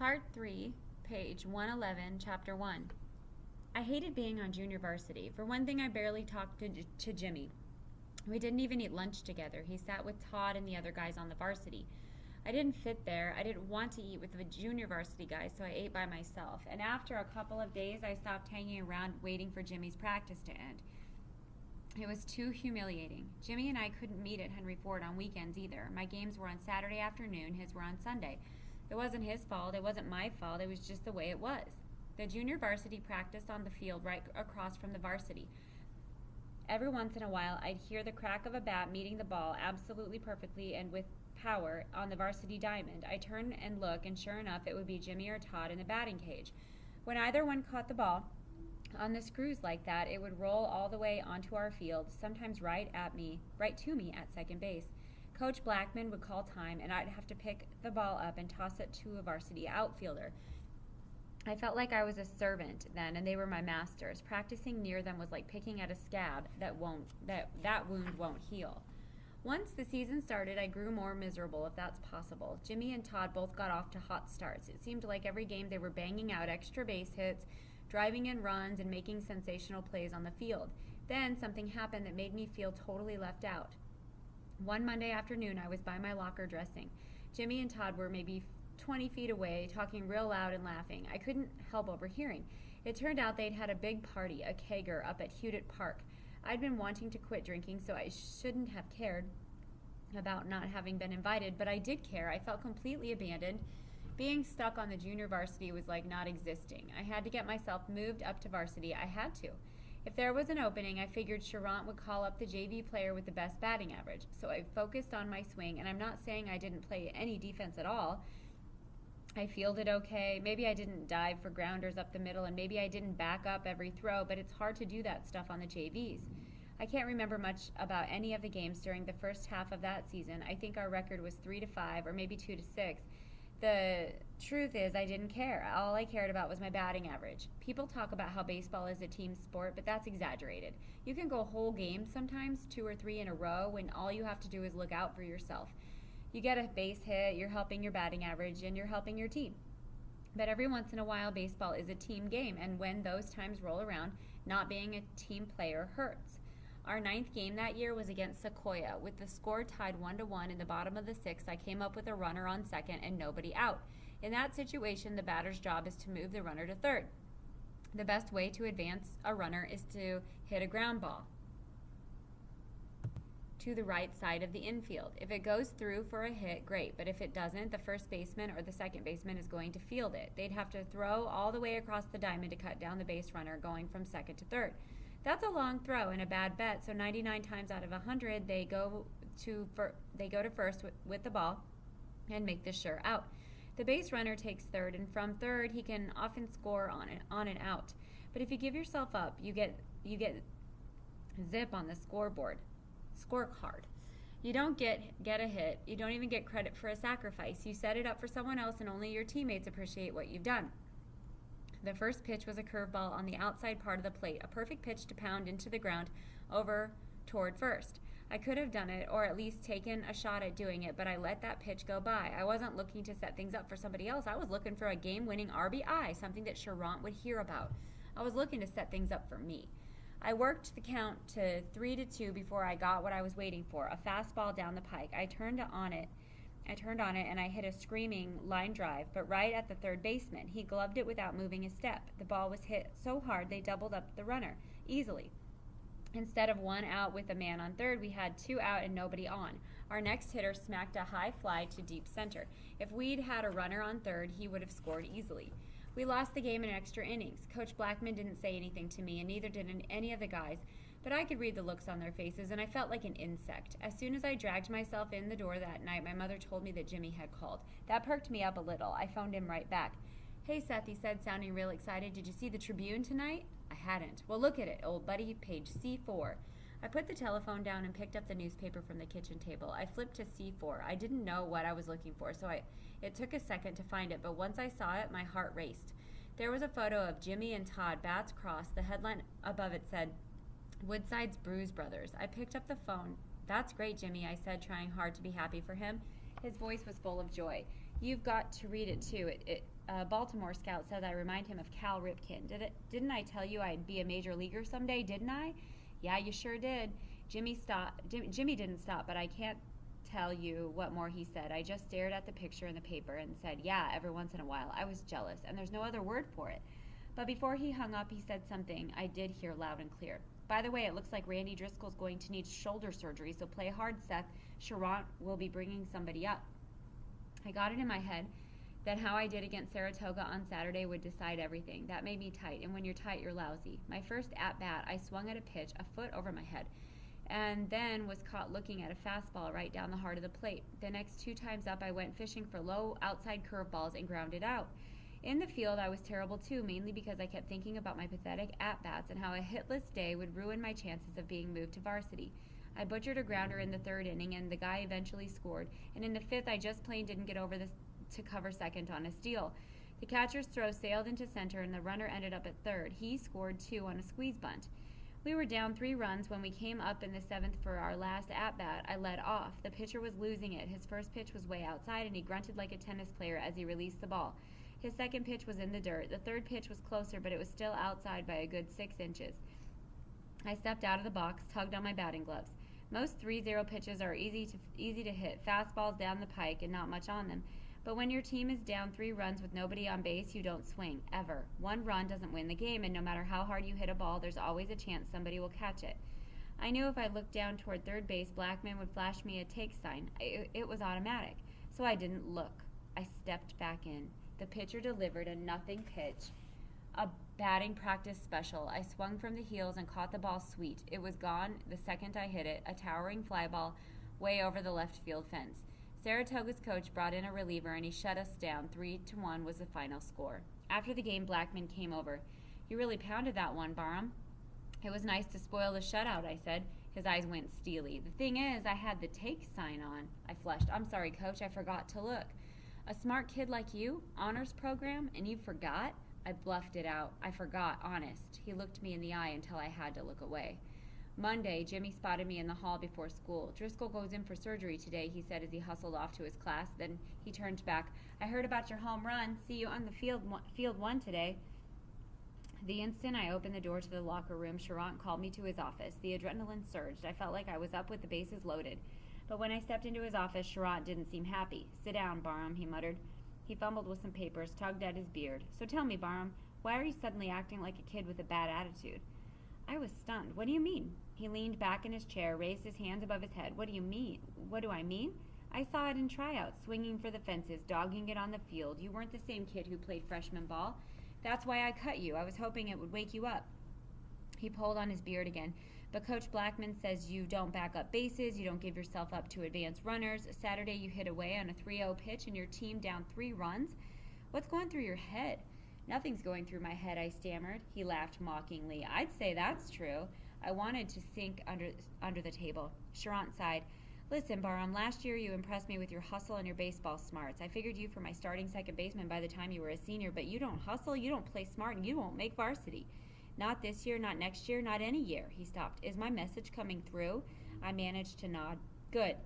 Part 3, page 111, Chapter 1. I hated being on junior varsity. For one thing, I barely talked to Jimmy. We didn't even eat lunch together. He sat with Todd and the other guys on the varsity. I didn't fit there. I didn't want to eat with the junior varsity guys, so I ate by myself. And after a couple of days, I stopped hanging around waiting for Jimmy's practice to end. It was too humiliating. Jimmy and I couldn't meet at Henry Ford on weekends either. My games were on Saturday afternoon, his were on Sunday. It wasn't his fault, it wasn't my fault, it was just the way it was. The junior varsity practiced on the field right across from the varsity. Every once in a while, I'd hear the crack of a bat meeting the ball absolutely perfectly and with power on the varsity diamond. I turn and look, and sure enough, it would be Jimmy or Todd in the batting cage. When either one caught the ball on the screws like that, it would roll all the way onto our field, sometimes right to me at second base. Coach Blackman would call time, and I'd have to pick the ball up and toss it to a varsity outfielder. I felt like I was a servant then, and they were my masters. Practicing near them was like picking at a scab that wound won't heal. Once the season started, I grew more miserable, if that's possible. Jimmy and Todd both got off to hot starts. It seemed like every game they were banging out extra base hits, driving in runs, and making sensational plays on the field. Then something happened that made me feel totally left out. One Monday afternoon, I was by my locker dressing. Jimmy and Todd were maybe 20 feet away, talking real loud and laughing. I couldn't help overhearing. It turned out they'd had a big party, a kegger, up at Hewitt Park. I'd been wanting to quit drinking, so I shouldn't have cared about not having been invited, but I did care. I felt completely abandoned. Being stuck on the junior varsity was like not existing. I had to get myself moved up to varsity. I had to. If there was an opening, I figured Charant would call up the JV player with the best batting average. So I focused on my swing, and I'm not saying I didn't play any defense at all. I fielded okay. Maybe I didn't dive for grounders up the middle, and maybe I didn't back up every throw, but it's hard to do that stuff on the JVs. I can't remember much about any of the games during the first half of that season. I think our record was 3-5 or maybe 2-6. The truth is, I didn't care. All I cared about was my batting average. People talk about how baseball is a team sport, but that's exaggerated. You can go whole games sometimes, 2 or 3 in a row, when all you have to do is look out for yourself. You get a base hit, you're helping your batting average, and you're helping your team. But every once in a while, baseball is a team game, and when those times roll around, not being a team player hurts. Our 9th game that year was against Sequoia. With the score tied 1-1 in the bottom of the 6th, I came up with a runner on second and nobody out. In that situation, the batter's job is to move the runner to third. The best way to advance a runner is to hit a ground ball to the right side of the infield. If it goes through for a hit, great, but if it doesn't, the first baseman or the second baseman is going to field it. They'd have to throw all the way across the diamond to cut down the base runner going from second to third. That's a long throw and a bad bet, so 99 times out of 100, they go to first with the ball and make the sure out. The base runner takes third, and from third, he can often score on and out. But if you give yourself up, you get zip on the scorecard. You don't get a hit. You don't even get credit for a sacrifice. You set it up for someone else, and only your teammates appreciate what you've done. The first pitch was a curveball on the outside part of the plate, a perfect pitch to pound into the ground over toward first. I could have done it, or at least taken a shot at doing it, but I let that pitch go by. I wasn't looking to set things up for somebody else. I was looking for a game-winning RBI, something that Charant would hear about. I was looking to set things up for me. I worked the count to 3-2 before I got what I was waiting for, a fastball down the pike. I turned on it and I hit a screaming line drive, but right at the third baseman. He gloved it without moving a step. The ball was hit so hard they doubled up the runner, easily. Instead of 1 out with a man on third, we had 2 out and nobody on. Our next hitter smacked a high fly to deep center. If we'd had a runner on third, he would have scored easily. We lost the game in extra innings. Coach Blackman didn't say anything to me, and neither did any of the guys, but I could read the looks on their faces, and I felt like an insect. As soon as I dragged myself in the door that night, my mother told me that Jimmy had called. That perked me up a little. I phoned him right back. "Hey, Seth," he said, sounding real excited. "Did you see the Tribune tonight?" I hadn't. "Well, look at it, old buddy, page C4. I put the telephone down and picked up the newspaper from the kitchen table. I flipped to C4. I didn't know what I was looking for, so it took a second to find it, but once I saw it, my heart raced. There was a photo of Jimmy and Todd, bats crossed. The headline above it said, "Woodside's Bruise Brothers." I picked up the phone. "That's great, Jimmy," I said, trying hard to be happy for him. His voice was full of joy. You've got to read it too. Baltimore scout says I remind him of Cal Ripken. Didn't I tell you I'd be a major leaguer someday, didn't I? Yeah, you sure did. Jimmy didn't stop, but I can't tell you what more he said. I just stared at the picture in the paper and said, yeah, every once in a while. I was jealous, and there's no other word for it. But before he hung up, he said something I did hear loud and clear. By the way, it looks like Randy Driscoll's going to need shoulder surgery, so play hard, Seth. Charant will be bringing somebody up. I got it in my head that how I did against Saratoga on Saturday would decide everything. That made me tight, and when you're tight, you're lousy. My first at-bat, I swung at a pitch a foot over my head, and then was caught looking at a fastball right down the heart of the plate. The next 2 times up, I went fishing for low outside curveballs and grounded out. In the field, I was terrible too, mainly because I kept thinking about my pathetic at-bats and how a hitless day would ruin my chances of being moved to varsity. I butchered a grounder in the 3rd inning, and the guy eventually scored. And in the 5th, I just plain didn't get over to cover second on a steal. The catcher's throw sailed into center, and the runner ended up at 3rd. He scored 2 on a squeeze bunt. We were down 3 runs when we came up in the 7th for our last at-bat. I led off. The pitcher was losing it. His first pitch was way outside, and he grunted like a tennis player as he released the ball. His second pitch was in the dirt. The 3rd pitch was closer, but it was still outside by a good 6 inches. I stepped out of the box, tugged on my batting gloves. Most 3-0 pitches are easy to hit, fastballs down the pike and not much on them. But when your team is down 3 runs with nobody on base, you don't swing, ever. 1 run doesn't win the game, and no matter how hard you hit a ball, there's always a chance somebody will catch it. I knew if I looked down toward 3rd base, Blackman would flash me a take sign. It was automatic, so I didn't look. I stepped back in. The pitcher delivered a nothing pitch, a batting practice special. I swung from the heels and caught the ball sweet. It was gone the second I hit it, a towering fly ball way over the left field fence. Saratoga's coach brought in a reliever, and he shut us down. 3-1 was the final score. After the game, Blackman came over. You really pounded that one, Barham. It was nice to spoil the shutout, I said. His eyes went steely. The thing is, I had the take sign on. I flushed. I'm sorry, Coach, I forgot to look. A smart kid like you? Honors program? And you forgot? I bluffed it out. I forgot, honest. He looked me in the eye until I had to look away. Monday, Jimmy spotted me in the hall before school. Driscoll goes in for surgery today, he said as he hustled off to his class. Then he turned back. I heard about your home run. See you on the field 1 today. The instant I opened the door to the locker room, Charant called me to his office. The adrenaline surged. I felt like I was up with the bases loaded. But when I stepped into his office, Charant didn't seem happy. Sit down, Barham, he muttered. He fumbled with some papers, tugged at his beard. So tell me, Barham, why are you suddenly acting like a kid with a bad attitude? I was stunned. What do you mean? He leaned back in his chair, raised his hands above his head. What do you mean? What do I mean? I saw it in tryouts, swinging for the fences, dogging it on the field. You weren't the same kid who played freshman ball. That's why I cut you. I was hoping it would wake you up. He pulled on his beard again. But Coach Blackman says you don't back up bases, you don't give yourself up to advanced runners. Saturday you hit away on a 3-0 pitch and your team down 3 runs. What's going through your head? Nothing's going through my head, I stammered. He laughed mockingly. I'd say that's true. I wanted to sink under the table. Charant sighed. Listen, Barham, last year you impressed me with your hustle and your baseball smarts. I figured you for my starting second baseman by the time you were a senior, but you don't hustle, you don't play smart, and you won't make varsity. Not this year, not next year, not any year. He stopped. Is my message coming through? I managed to nod. Good.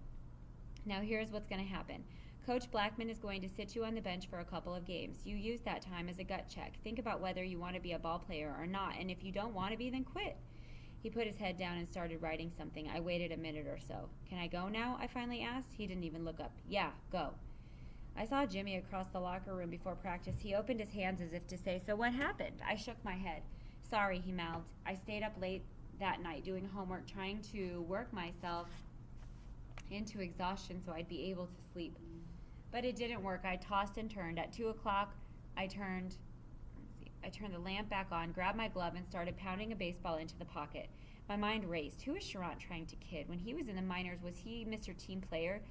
Now here's what's going to happen. Coach Blackman is going to sit you on the bench for a couple of games. You use that time as a gut check. Think about whether you want to be a ball player or not, and if you don't want to be, then quit. He put his head down and started writing something. I waited a minute or so. Can I go now? I finally asked. He didn't even look up. Yeah, go. I saw Jimmy across the locker room before practice. He opened his hands as if to say, so what happened? I shook my head. Sorry, he mouthed. I stayed up late that night doing homework, trying to work myself into exhaustion so I'd be able to sleep. But it didn't work. I tossed and turned. At 2 o'clock, I turned the lamp back on, grabbed my glove, and started pounding a baseball into the pocket. My mind raced. Who is Charant trying to kid? When he was in the minors, was he Mr. Team Player?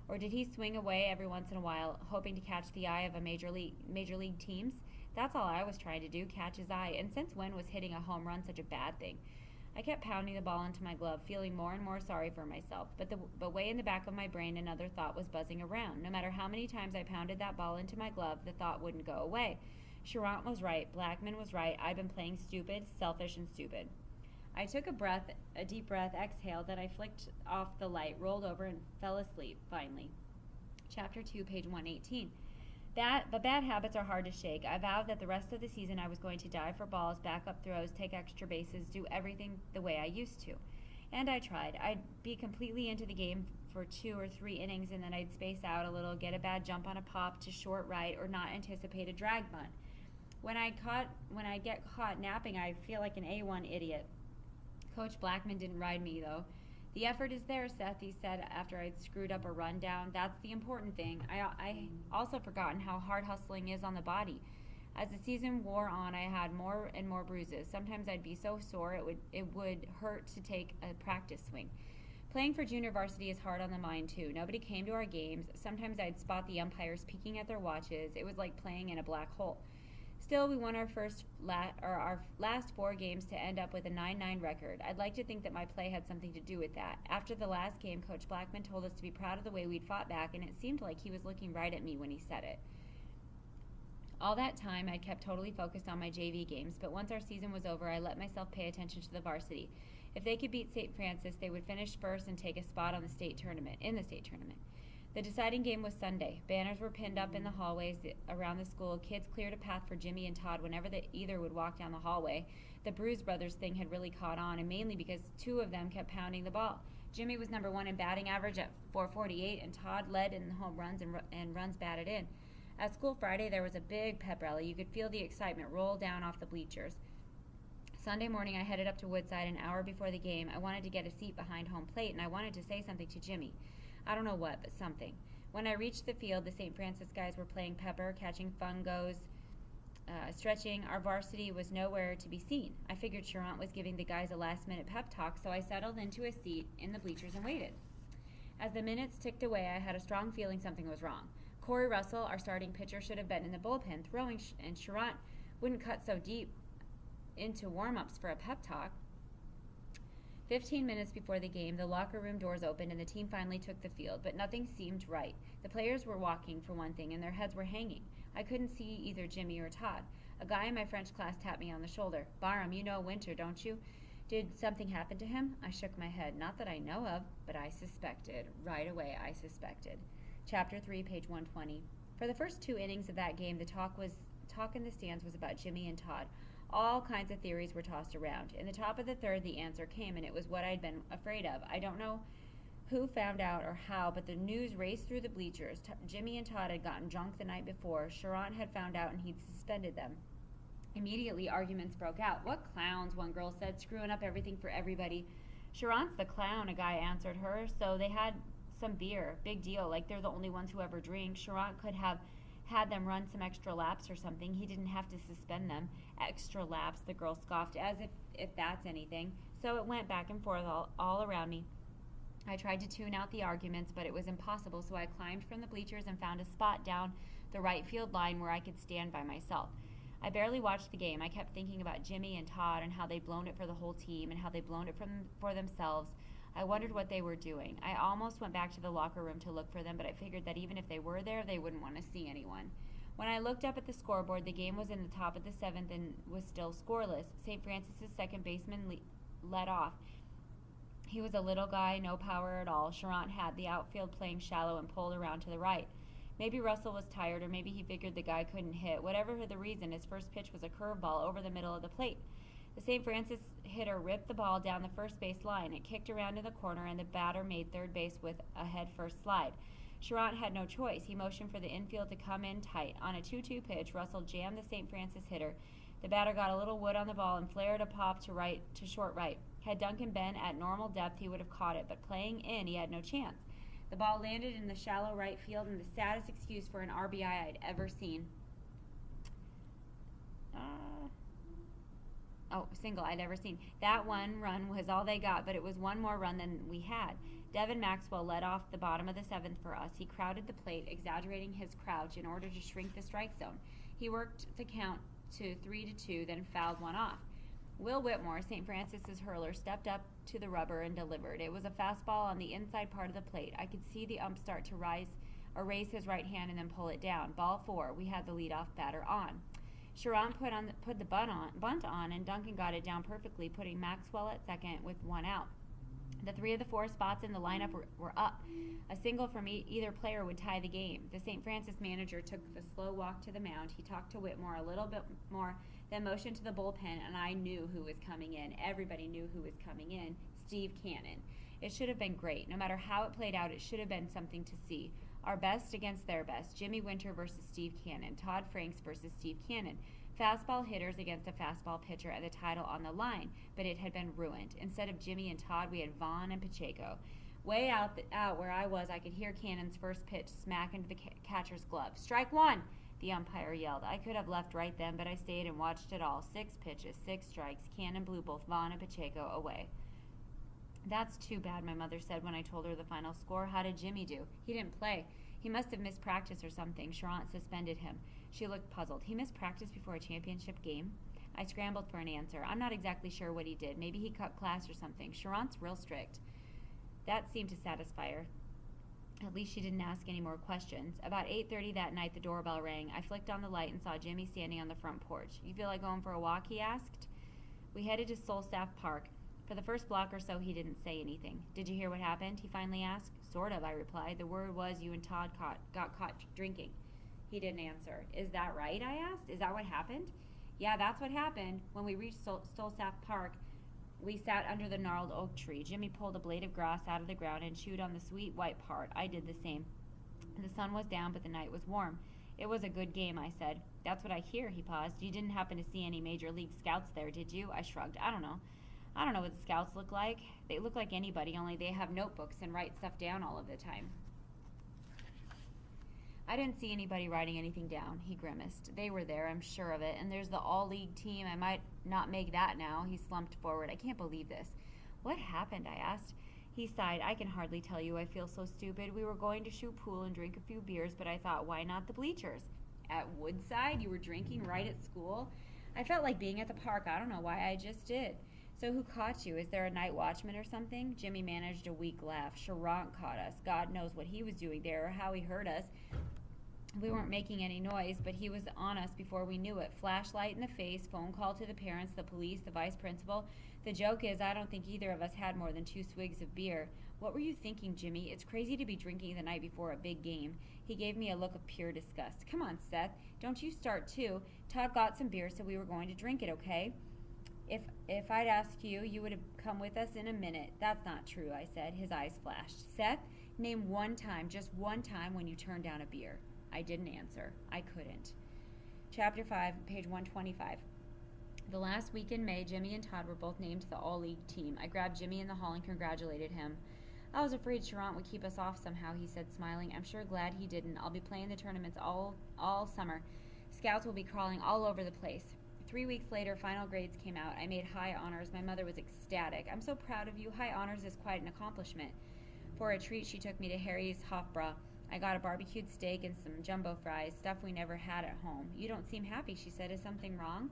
Or did he swing away every once in a while, hoping to catch the eye of a major league teams? That's all I was trying to do, catch his eye. And since when was hitting a home run such a bad thing? I kept pounding the ball into my glove, feeling more and more sorry for myself. But way in the back of my brain, another thought was buzzing around. No matter how many times I pounded that ball into my glove, the thought wouldn't go away. Charant was right. Blackman was right. I'd been playing stupid, selfish, and stupid. I took a deep breath, exhaled, then I flicked off the light, rolled over, and fell asleep, finally. Chapter 2, page 118. But bad habits are hard to shake. I vowed that the rest of the season I was going to dive for balls, back up throws, take extra bases, do everything the way I used to. And I tried. I'd be completely into the game for 2 or 3 innings, and then I'd space out a little, get a bad jump on a pop to short right, or not anticipate a drag bunt. When I get caught napping, I feel like an A1 idiot. Coach Blackman didn't ride me, though. The effort is there, Seth, he said after I'd screwed up a rundown. That's the important thing. I also forgotten how hard hustling is on the body. As the season wore on, I had more and more bruises. Sometimes I'd be so sore it would hurt to take a practice swing. Playing for junior varsity is hard on the mind, too. Nobody came to our games. Sometimes I'd spot the umpires peeking at their watches. It was like playing in a black hole. Still, we won our last 4 games to end up with a 9-9 record. I'd like to think that my play had something to do with that. After the last game, Coach Blackman told us to be proud of the way we'd fought back, and it seemed like he was looking right at me when he said it. All that time, I kept totally focused on my JV games, but once our season was over, I let myself pay attention to the varsity. If they could beat St. Francis, they would finish first and take a spot in the state tournament. The deciding game was Sunday. Banners were pinned up in the hallways around the school. Kids cleared a path for Jimmy and Todd whenever either would walk down the hallway. The Bruise Brothers thing had really caught on, and mainly because 2 of them kept pounding the ball. Jimmy was number 1 in batting average at .448, and Todd led in home runs and runs batted in. At school Friday, there was a big pep rally. You could feel the excitement roll down off the bleachers. Sunday morning, I headed up to Woodside an hour before the game. I wanted to get a seat behind home plate, and I wanted to say something to Jimmy. I don't know what, but something. When I reached the field, the St. Francis guys were playing pepper, catching fungos, stretching. Our varsity was nowhere to be seen. I figured Charant was giving the guys a last-minute pep talk, so I settled into a seat in the bleachers and waited. As the minutes ticked away, I had a strong feeling something was wrong. Corey Russell, our starting pitcher, should have been in the bullpen throwing, and Charant wouldn't cut so deep into warm-ups for a pep talk. 15 minutes before the game, the locker room doors opened and the team finally took the field, but nothing seemed right. The players were walking, for one thing, and their heads were hanging. I couldn't see either Jimmy or Todd. A guy in my French class tapped me on the shoulder. "Barham, you know Winter, don't you? Did something happen to him?" I shook my head. Not that I know of, but I suspected. Right away, I suspected. Chapter 3, page 120. For the first 2 innings of that game, the talk in the stands was about Jimmy and Todd. All kinds of theories were tossed around. In the top of the 3rd, the answer came, and it was what I'd been afraid of. I don't know who found out or how, but the news raced through the bleachers. Jimmy and Todd had gotten drunk the night before. Charant had found out, and he'd suspended them. Immediately, arguments broke out. "What clowns," one girl said, "screwing up everything for everybody." "Charant's the clown," a guy answered her. "So they had some beer. Big deal, like they're the only ones who ever drink. Charant could have had them run some extra laps or something. He didn't have to suspend them." "Extra laps," the girl scoffed, as if that's anything. So it went back and forth all around me. I tried to tune out the arguments, but it was impossible, so I climbed from the bleachers and found a spot down the right field line where I could stand by myself. I barely watched the game. I kept thinking about Jimmy and Todd and how they'd blown it for the whole team and how they'd blown it for themselves. I wondered what they were doing. I almost went back to the locker room to look for them, but I figured that even if they were there, they wouldn't want to see anyone. When I looked up at the scoreboard, the game was in the top of the 7th and was still scoreless. St. Francis's second baseman led off. He was a little guy, no power at all. Charant had the outfield playing shallow and pulled around to the right. Maybe Russell was tired, or maybe he figured the guy couldn't hit. Whatever the reason, his first pitch was a curveball over the middle of the plate. The St. Francis hitter ripped the ball down the first base line. It kicked around in the corner, and the batter made third base with a head-first slide. Charant had no choice. He motioned for the infield to come in tight. On a 2-2 pitch, Russell jammed the St. Francis hitter. The batter got a little wood on the ball and flared a pop to short right. Had Duncan been at normal depth, he would have caught it, but playing in, he had no chance. The ball landed in the shallow right field, and the saddest excuse for an RBI I'd ever seen. Single I'd ever seen. That one run was all they got, but it was one more run than we had. Devin Maxwell led off the bottom of the 7th for us. He crowded the plate, exaggerating his crouch in order to shrink the strike zone. He worked the count to 3-2, then fouled one off. Will Whitmore, St. Francis's hurler, stepped up to the rubber and delivered. It was a fastball on the inside part of the plate. I could see the ump start to raise his right hand and then pull it down. Ball 4. We had the leadoff batter on. Charant put the bunt on, and Duncan got it down perfectly, putting Maxwell at second with one out. The 3 of the 4 spots in the lineup were up. A single from either player would tie the game. The St. Francis manager took the slow walk to the mound. He talked to Whitmore a little bit more, then motioned to the bullpen, and I knew who was coming in. Everybody knew who was coming in. Steve Cannon. It should have been great. No matter how it played out, it should have been something to see. Our best against their best. Jimmy Winter versus Steve Cannon. Todd Franks versus Steve Cannon. Fastball hitters against a fastball pitcher and the title on the line, but it had been ruined. Instead of Jimmy and Todd, we had Vaughn and Pacheco. Way out where I was, I could hear Cannon's first pitch smack into the catcher's glove. "Strike one!" the umpire yelled. I could have left right then, but I stayed and watched it all. 6 pitches, 6 strikes. Cannon blew both Vaughn and Pacheco away. "That's too bad," my mother said when I told her the final score. "How did Jimmy do?" "He didn't play. He must have missed practice or something. Charant suspended him." She looked puzzled. "He missed practice before a championship game?" I scrambled for an answer. "I'm not exactly sure what he did. Maybe he cut class or something. Charant's real strict." That seemed to satisfy her. At least she didn't ask any more questions. About 8:30 that night, the doorbell rang. I flicked on the light and saw Jimmy standing on the front porch. "You feel like going for a walk?" he asked. We headed to Solstaff Park. For the first block or so, he didn't say anything. "Did you hear what happened?" he finally asked. "Sort of," I replied. "The word was you and Todd got caught drinking." He didn't answer. "Is that right?" I asked. "Is that what happened?" "Yeah, that's what happened. When we reached Solstaff Park, we sat under the gnarled oak tree. Jimmy pulled a blade of grass out of the ground and chewed on the sweet white part. I did the same. The sun was down, but the night was warm. "It was a good game," I said. "That's what I hear." He paused. "You didn't happen to see any Major League scouts there, did you?" I shrugged. I don't know what the scouts look like. They look like anybody, only they have notebooks and write stuff down all of the time." "I didn't see anybody writing anything down," he grimaced. "They were there, I'm sure of it. And there's the all-league team. I might not make that now." He slumped forward. "I can't believe this." "What happened?" I asked. He sighed. "I can hardly tell you. I feel so stupid. We were going to shoot pool and drink a few beers, but I thought, why not the bleachers?" "At Woodside? You were drinking right at school?" "I felt like being at the park. I don't know why. I just did." "So who caught you? Is there a night watchman or something?" Jimmy managed a weak laugh. "Charant caught us. God knows what he was doing there or how he heard us. We weren't making any noise, but he was on us before we knew it. Flashlight in the face, phone call to the parents, the police, the vice principal. The joke is, I don't think either of us had more than 2 swigs of beer." "What were you thinking, Jimmy? It's crazy to be drinking the night before a big game." He gave me a look of pure disgust. "Come on, Seth. Don't you start too. Todd got some beer, so we were going to drink it, okay? If I'd asked you, you would have come with us in a minute." "That's not true," I said. His eyes flashed. "Seth, name one time, just one time, when you turned down a beer." I didn't answer. I couldn't. Chapter 5, page 125. The last week in May, Jimmy and Todd were both named to the all-league team. I grabbed Jimmy in the hall and congratulated him. "I was afraid Charant would keep us off somehow," he said, smiling. "I'm sure glad he didn't. I'll be playing the tournaments all summer. Scouts will be crawling all over the place." 3 weeks later, final grades came out. I made high honors. My mother was ecstatic. "I'm so proud of you. High honors is quite an accomplishment." For a treat, she took me to Harry's Hofbräu. I got a barbecued steak and some jumbo fries, stuff we never had at home. "You don't seem happy," she said. "Is something wrong?"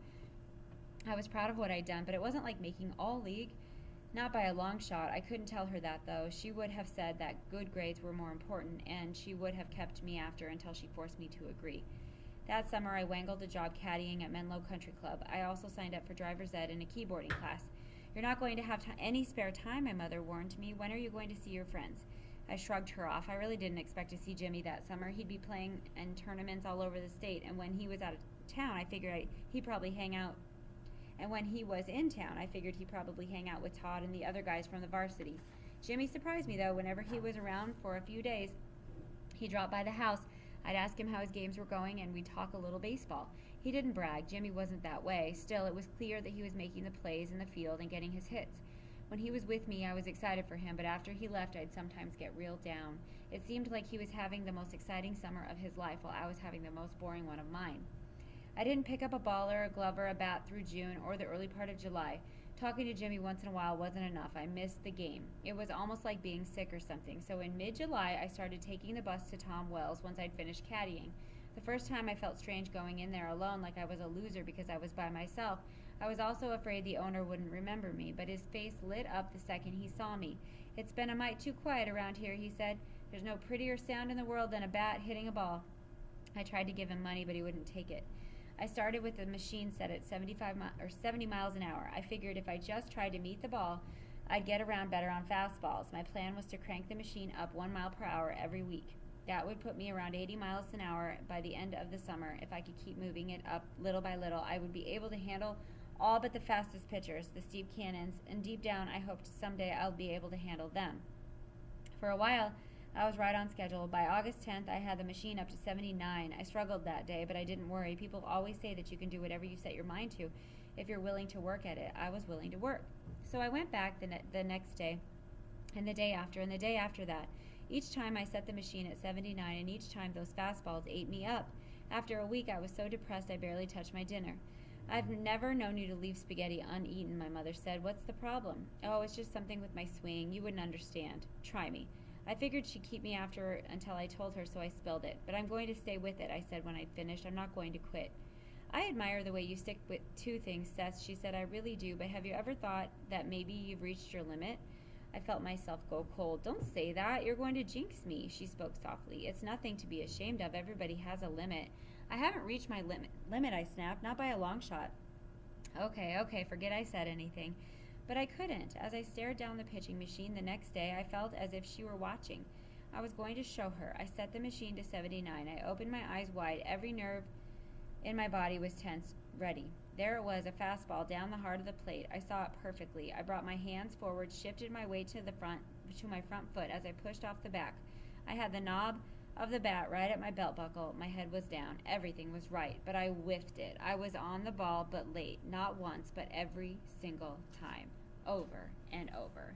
I was proud of what I'd done, but it wasn't like making all-league. Not by a long shot. I couldn't tell her that, though. She would have said that good grades were more important, and she would have kept me after until she forced me to agree. That summer, I wangled a job caddying at Menlo Country Club. I also signed up for driver's ed and a keyboarding class. "You're not going to have any spare time," my mother warned me. "When are you going to see your friends?" I shrugged her off. I really didn't expect to see Jimmy that summer. He'd be playing in tournaments all over the state, and when he was out of town, I figured he'd probably hang out. And when he was in town, I figured he'd probably hang out with Todd and the other guys from the varsity. Jimmy surprised me, though. Whenever he was around for a few days, he'd drop by the house. I'd ask him how his games were going, and we'd talk a little baseball. He didn't brag. Jimmy wasn't that way. Still, it was clear that he was making the plays in the field and getting his hits. When he was with me, I was excited for him, but after he left, I'd sometimes get real down. It seemed like he was having the most exciting summer of his life while I was having the most boring one of mine. I didn't pick up a ball or a glove or a bat through June or the early part of July. Talking to Jimmy once in a while wasn't enough. I missed the game. It was almost like being sick or something. So in mid-July, I started taking the bus to Tom Wells once I'd finished caddying. The first time I felt strange going in there alone, like I was a loser because I was by myself. I was also afraid the owner wouldn't remember me, but his face lit up the second he saw me. "It's been a mite too quiet around here," he said. "There's no prettier sound in the world than a bat hitting a ball." I tried to give him money, but he wouldn't take it. I started with the machine set at 70 miles an hour. I figured if I just tried to meet the ball, I'd get around better on fastballs. My plan was to crank the machine up 1 mile per hour every week. That would put me around 80 miles an hour by the end of the summer. If I could keep moving it up little by little, I would be able to handle all but the fastest pitchers, the Steve Cannons, and deep down I hoped someday I'll be able to handle them. For a while, I was right on schedule. By August 10th, I had the machine up to 79. I struggled that day, but I didn't worry. People always say that you can do whatever you set your mind to if you're willing to work at it. I was willing to work. So I went back the next day, and the day after, and the day after that. Each time I set the machine at 79, and each time those fastballs ate me up. After a week, I was so depressed I barely touched my dinner. I've never known you to leave spaghetti uneaten, my mother said. What's the problem? Oh, it's just something with my swing. You wouldn't understand. Try me. I figured she'd keep me after until I told her, so I spilled it. But I'm going to stay with it, I said when I'd finished. I'm not going to quit. I admire the way you stick with two things, Seth, she said. I really do, but have you ever thought that maybe you've reached your limit? I felt myself go cold. Don't say that. You're going to jinx me, she spoke softly. It's nothing to be ashamed of. Everybody has a limit. I haven't reached my limit, I snapped. Not by a long shot. Okay, forget I said anything. But I couldn't. As I stared down the pitching machine the next day, I felt as if she were watching. I was going to show her. I set the machine to 79. I opened my eyes wide. Every nerve in my body was tense, ready. There it was, a fastball down the heart of the plate. I saw it perfectly. I brought my hands forward, shifted my weight to my front foot as I pushed off the back. I had the knob of the bat right at my belt buckle. My head was down. Everything was right, but I whiffed it. I was on the ball, but late. Not once, but every single time. Over and over.